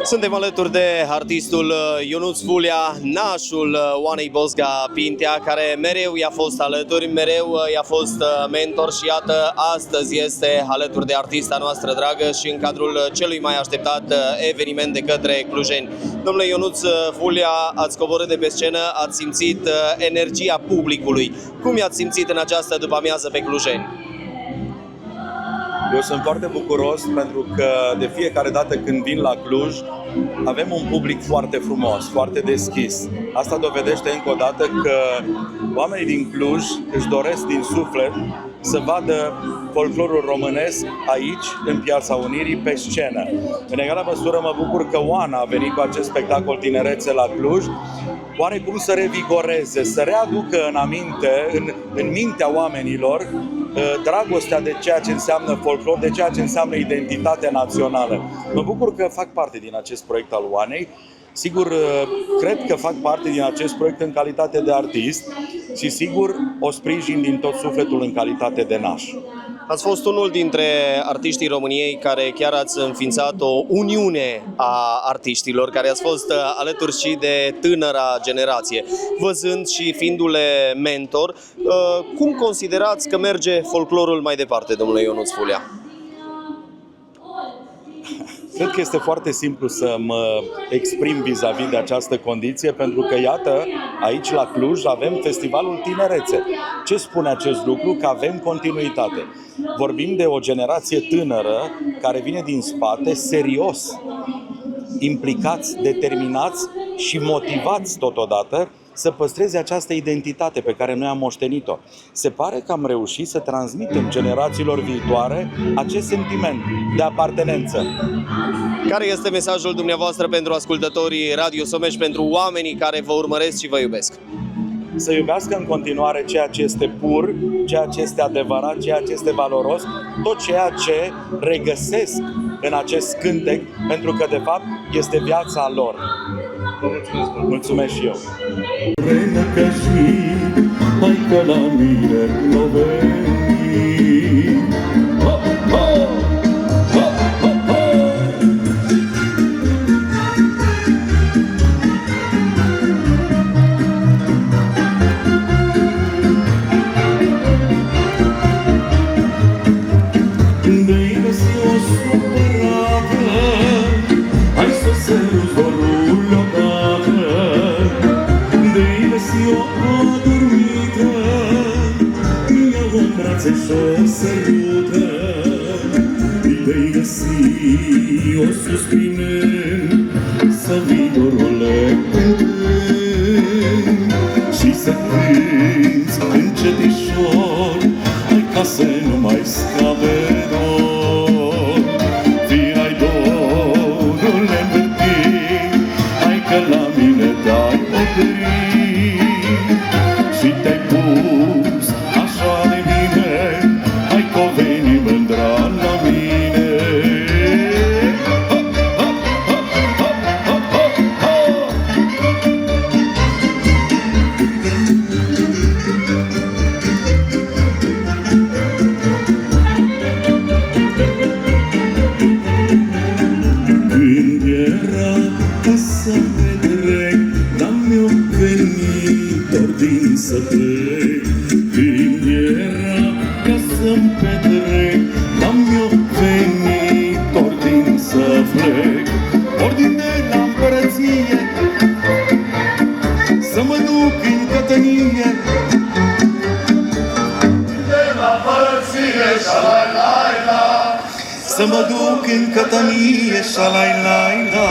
Suntem alături de artistul Ionuț Vulea, nașul Oanei Bosga Pintea, care mereu i-a fost alături, mereu i-a fost mentor și iată, astăzi este alături de artista noastră dragă și în cadrul celui mai așteptat eveniment de către clujeni. Domnule Ionuț Vulea, ați coborât de pe scenă, ați simțit energia publicului. Cum i-ați simțit în această după-amiază pe clujeni? Eu sunt foarte bucuros pentru că de fiecare dată când vin la Cluj avem un public foarte frumos, foarte deschis. Asta dovedește încă o dată că oamenii din Cluj își doresc din suflet să vadă folclorul românesc aici, în Piața Unirii, pe scenă. În egală măsură mă bucur că Oana a venit cu acest spectacol Tinerețe la Cluj, oarecum să revigoreze, să readucă în aminte, în mintea oamenilor, dragostea de ceea ce înseamnă folclor, de ceea ce înseamnă identitatea națională. Mă bucur că fac parte din acest proiect al Oanei. Sigur, cred că fac parte din acest proiect în calitate de artist și sigur o sprijin din tot sufletul în calitate de naș. Ați fost unul dintre artiștii României care chiar ați înființat o uniune a artiștilor, care ați fost alături și de tânăra generație. Văzând și fiindu-le mentor, cum considerați că merge folclorul mai departe, domnule Ionuț Vulea? Cred că este foarte simplu să mă exprim vis-a-vis de această condiție, pentru că, iată, aici la Cluj avem Festivalul Tinerețe. Ce spune acest lucru? Că avem continuitate. Vorbim de o generație tânără care vine din spate, serios, implicați, determinați și motivați totodată să păstreze această identitate pe care noi am moștenit-o. Se pare că am reușit să transmitem generațiilor viitoare acest sentiment de apartenență. Care este mesajul dumneavoastră pentru ascultătorii Radio Someș, pentru oamenii care vă urmăresc și vă iubesc? Să iubească în continuare ceea ce este pur, ceea ce este adevărat, ceea ce este valoros, tot ceea ce regăsesc în acest cântec, pentru că de fapt este viața lor. Vă mulțumesc. Mulțumesc și eu. Hai că la mine n-o veni. Ho, ho! Ho, ho, ho! De-i găsi o supărată, hai să săruți dorul odată. De-i găsi o adormită, ia-o în brațe și-o sărută. De-i găsi o suspinând, să vii dorule cântând. Și să cânți încetișor, hai ca să nu mai scape dor. Vin-ai dorule învârtit, hai că la mine te-ai oprit. Și te-ai pus așa de bine, hai că-o veni mândra la mine. Ho, ho, ho, ho, ho, ho, ho! Când era ca să petrec, n-am-mi-o venit ordin să plec. Când era ca să-mi petrec, n-am-mi-o venit ordin să plec. Ordin de la împărăție, să mă duc în cătănie. De la împărăție, șalai-lai-la. Să mă duc în cătănie, șalai-lai-la.